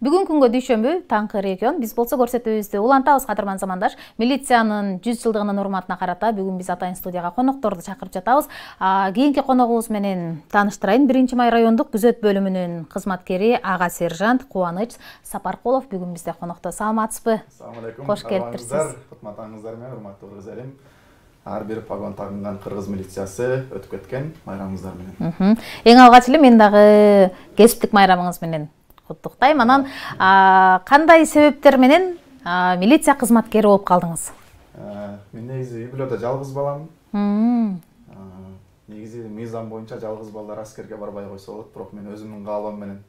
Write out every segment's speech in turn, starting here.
Бүгүнкү күнгө дүйшөмбү таңкы регион. Биз болсо көрсөтүүбүздү улантабыз, кадырман замандаш. Милициянын 100 жылдыгынын урматына карата бүгүн биз атайын студияга конокторду чакырып жатабыз. Кийинки коногубуз менен тааныштырайын. 1-май райондук күзөт бөлүмүнүн кызматкери ага сержант Кубаныч Сапаркулов бүгүн бизде конокто. Саламатсызбы? Assalamu alaikum. Кош келиптирсиз. Кутматыңыздар менен урматтуу кыргыз элим. Ар бир погон тагынган кыргыз милициясы өтүп кеткен майрамыңыздар менен. Эң алгач эле мен дагы кесиптик майрамыңыз менен куттуктайм. Анан кандай себептер менен милиция кызматкери болуп калдыңыз? Мен негизи үй бүлөдө жалгыз балам. Негизи мыйзам боюнча жалгыз балдар аскерге барбай койсо болот, бирок мен өзүмдүн каалоом менен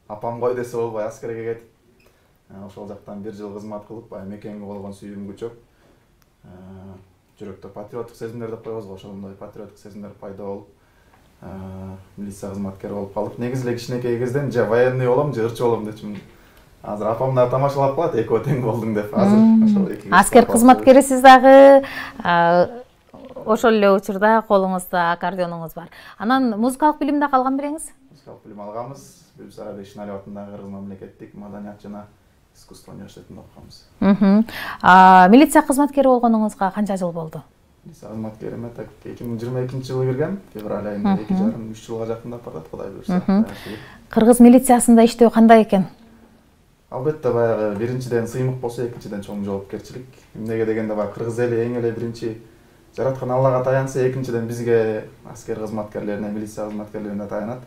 апам кой десе болбой аскерге кетип, ошол жактан 1 жыл кызмат кылып, баягы мекенге болгон сүйүүм күчөп, жүрөктө патриоттук сезимдер деп коебуз го, ошондой патриоттук сезимдер пайда болуп, милиция кызматкери болуп калдык. Негизи эле кичинекей кезден же военный болом, же ырчы болом депчимин. Азыр апам да тамашалап калат, экөө тең болдуң деп. Азыр ошол эки аскер кызматкерисиз дагы, ошол эле учурда колуңузда аккордеонуңуз бар. Анан музыкалык билим да алган белеңиз? Музыкалык билим алганбыз. Бюлбүс Арабек Шиналиев атындагы Кыргыз мамлекеттик маданият жана искусство университетинде окуганбыз. Милиция кызматкери болгонуңузга канча жыл болду? Милиция кызматкериме 2022-жылы киргем. Февраль айында 2,5-3 жылга жакындап барат, Кудай буйрса. Кыргыз милициясында иштөө кандай экен? Албетте баягы биринчиден сыймык болсо, экинчиден чоң жоопкерчилик. Эмнеге дегенде баягы кыргыз эли эң эле биринчи жараткан Аллага таянса, экинчиден бизге аскер кызматкерлерине, милиция кызматкерлерине таянат.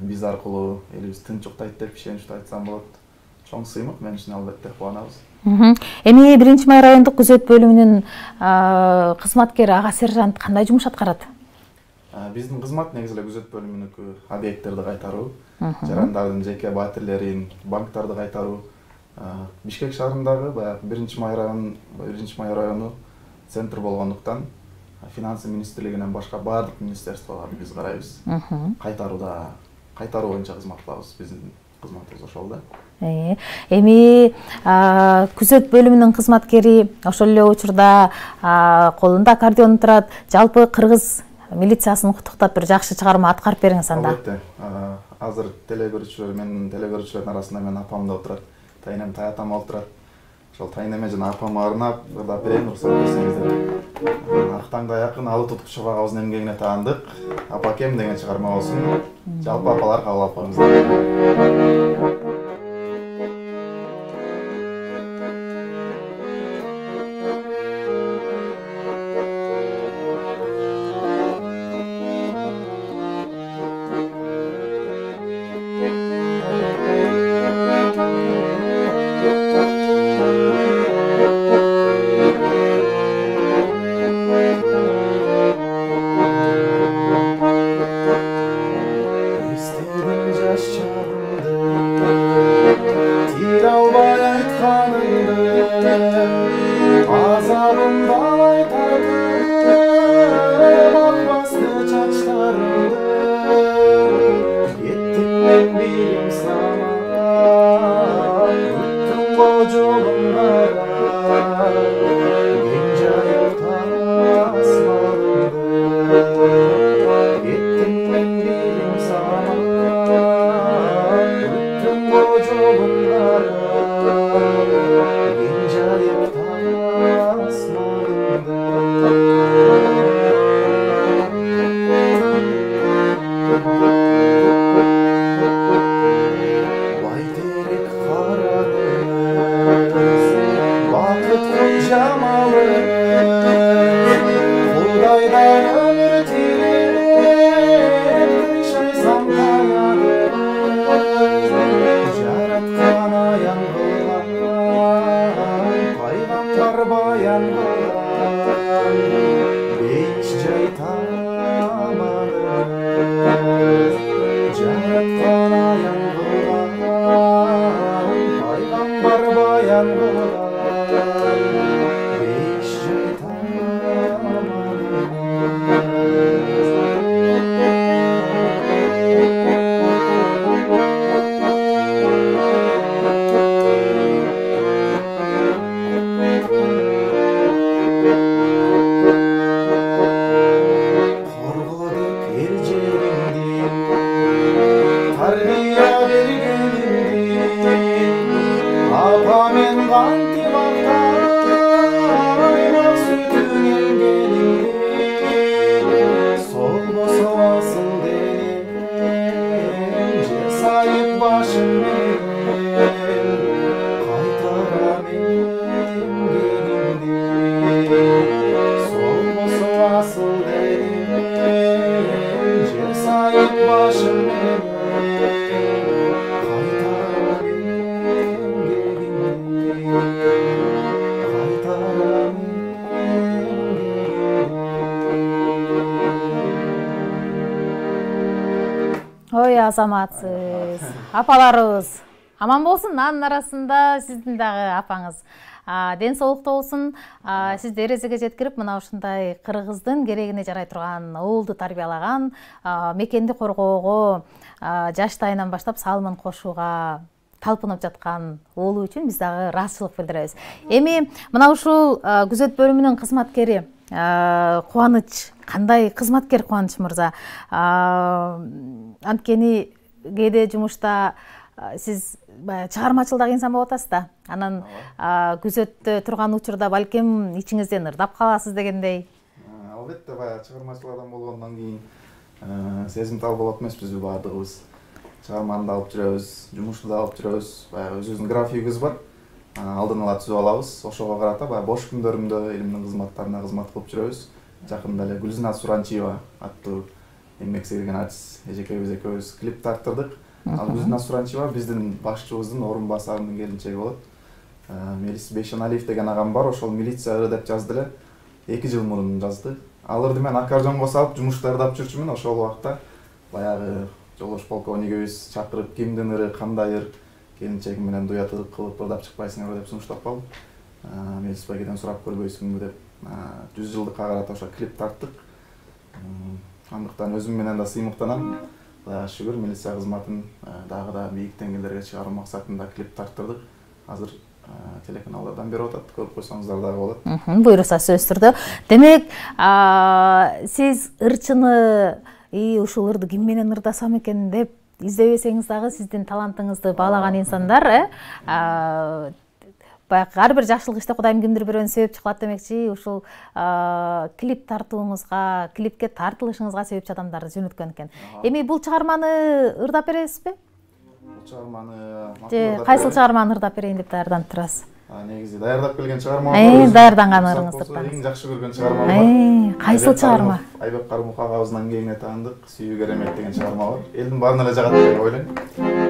Биз аркылуу элибиз тынч уктайт деп ишеничтүү айтсам болот. Чоң сыймык, мен үчүн албетте кубанабыз. Эми 1-май райондук күзөт бөлүмүнүн кызматкери ага сержант кандай жумуш аткарат? Биздин кызмат негизи эле күзөт бөлүмүнүкү объекттерди кайтаруу, жарандардын жеке батирлерин, банктарды кайтаруу. Бишкек шаарындагы баягы 1-май району центр болгондуктан финансы министрлигинен башка баардык министерстволорду биз карайбыз. Кайтаруу боюнча кызмат кылабыз. Биздин кызматыбыз ошол да. Эми күзөт бөлүмүнүн кызматкери ошол эле учурда колунда аккордеон турат. Жалпы кыргыз милициясын куттуктап бир жакшы чыгарма аткарып бериңиз анда. Албетте. Азыр телегөрүүчүлөр, менин телегөрүүчүлөрдүн арасында мен апам да отурат, тайнем таятам отурат. Ошол тайнеме жана апама арнап ырдап берейин, уруксат берсеңиздер. Ак таңда жакын алы туткучу агабыздын эмгегине таандык. Апакем деген чыгарма болсун. Жалпы апалар кабыл алып коюңуздар. азаматсыз. Апаларыбыз аман болсын. Анын арасында сиздин дагы апаңыз ден соолукта болсун. Сиз дерезеге жеткирип мына ушундай кыргыздын керегине жарай турган уулду тарбиялаган, мекенди коргоого жаштайынан баштап салымын кошууга талпынып жаткан уулу үчүн биз дагы ыраазычылык билдиребиз. Эми мына ушул күзөт бөлүмүнүн кызматкери Кубаныч, кандай кызматкер Кубаныч мырза? Анткени кээде жумушта сиз чыгармачыл инсан болуп атасыз да. Анан күзөттө турган учурда балким ичиңизден ырдап каласыз дегендей. Албетте, баягы чыгармачыл адам болгондон кийин сезимтал болот эмеспизби баардыгыбыз. Чыгарманы да алып жүрөбүз, жумушту да алып жүрөбүз. Баягы өзүбүздүн графигибиз бар. Алдын ала түзүп алабыз. Ошого карата баягы бош күндөрүмдө элимдин кызматтарына кызмат кылып жүрөбүз. Жакында эле Гүлзина Суранчиева аттуу эмгек сіңірген артист эжекебиз экөөбүз клип тарттырдык. Ал Гүлзина Суранчиева биздин башчыбыздын орун басарынын келинчеги болот. Мелис Бейшеналиев деген агам бар, ошол милиция ыры деп жазды эле. 2 жыл мурун жазды. Ал ырды мен аккордеонго салып жумушту ырдап жүрчүмүн. Ошол убакта баягы жолдош полковнигибиз чакырып кимдин ыры, кандай ыр, келинчегим менен дуят кылып ырдап чыкпайсыңарбы деп сунуштап калдым. Мелис байгеден сурап көрбөйсүңбү деп 100 жылдыкка карата ошо клип тарттык. Андыктан өзүм менен да сыймыктанам. Кудайга шүгүр, милиция кызматын дагы да бийик деңгээлерге чыгаруу максатында клип тарттырдык. Азыр телеканалдардан берип атат, көрүп койсоңуздар дагы болот. Буйруса сөзсүз түрдө. Демек, сиз ырчыны ушул ырды ким менен ырдасам экен деп издебесеңиз дагы сиздин талантыңызды баалаган инсандар баягы ар бир жакшылык иште Кудайым кимдир бирөөнү себепчи кылат демекчи, ушул клип тартууңузга, клипке тартылышыңызга себепчи адамдарды жөнөткөн экен. Эми бул чыгарманы ырдап бересизби? Бул чыгарманы кайсыл чыгарманы ырдап берейин деп даярданып турасыз? Негизи даярдап келген чыгарма бар. Даярданган ырыңызды ырдаңыз. Эң жакшы көргөн чыгарма бар. Кайсыл чыгарма? Айбек Карымов агабыздан кийине таандык Сүйүү керемет деген чыгарма бар. Элдин баарына эле жагат деп ойлойм.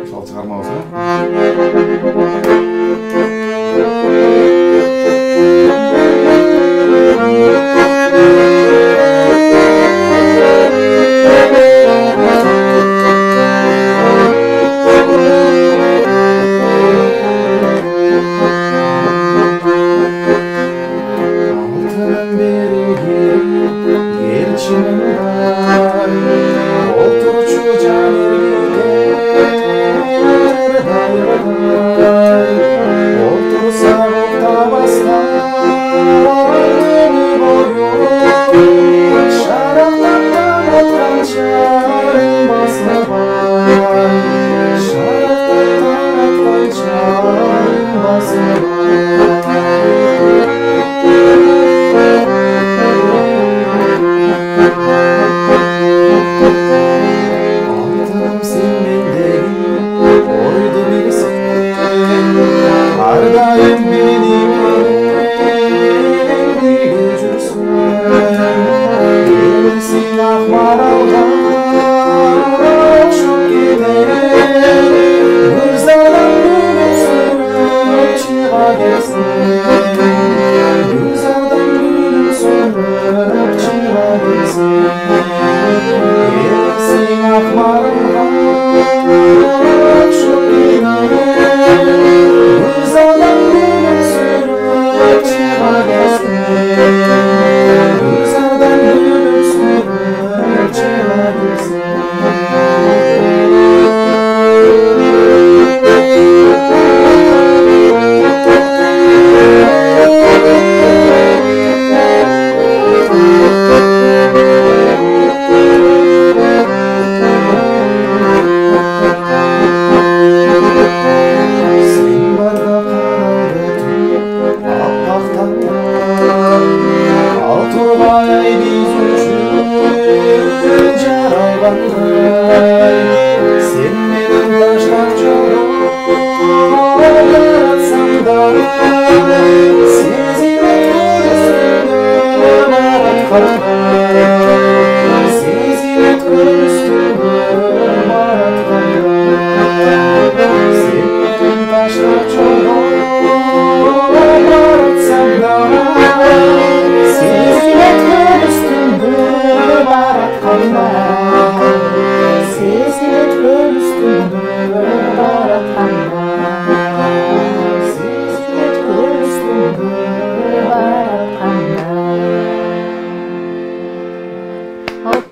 Ошол чыгарма болсо.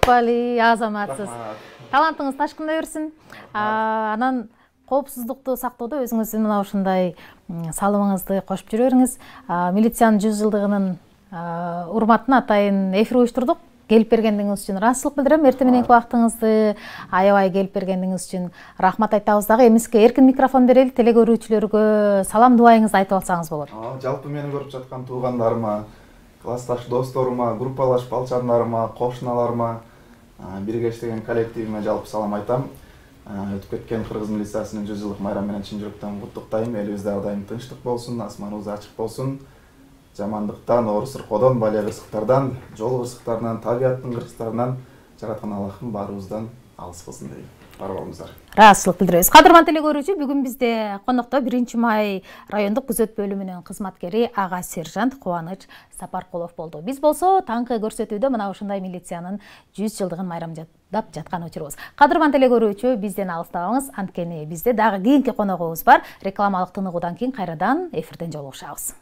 таппали, азаматсыз. Талантыңыз ташкында берсин. Анан коопсуздукту сактоодо өзүңүздүн мына ушундай салымыңызды кошуп жүрө бериңиз. Милициянын 100 жылдыгынын урматына атайын эфир уюштурдук. Келип бергендигиңиз үчүн ыраазычылык билдирем. Эртең мененки убактыңызды аябай келип бергендигиңиз үчүн рахмат айтабыз дагы. Эмиске эркин микрофон берели, теле көрүүчүлөргө салам дубайыңызды айтып алсаңыз болот. Жалпы мени көрүп жаткан туугандарыма, классташ досторума, группалаш балчандарыма, кошуналарыма, бирге иштеген коллективиме жалпы салам айтам. Өтүп кеткен Кыргыз милициясынын 100 жылдык майрамы менен чын жүрөктөн куттуктайм. Элибизде ар дайым тынчтык болсун, асманыбыз ачык болсун. Жамандыктан, оор сыркоодон, балия кырсыктардан, жол кырсыктарынан, табияттын кырсыктарынан жараткан Аллахым баарыбыздан алыс кылсын дейм. Бар болуңуздар. Ыраазычылык билдиребиз. Кадырман теле көрүүчү, бүгүн бизде конокто 1-май райондук күзөт бөлүмүнүн кызматкери ага сержант Кубаныч Сапаркулов болду. Биз болсо таңкы көрсөтүүдө мына ушундай милициянын 100 жылдыгын майрамдап жаткан учурубуз. Кадырман теле көрүүчү, бизден алыстабаңыз, анткени бизде дагы кийинки коногубуз бар. Рекламалык тыныгуудан кийин кайрадан эфирден жолугушабыз.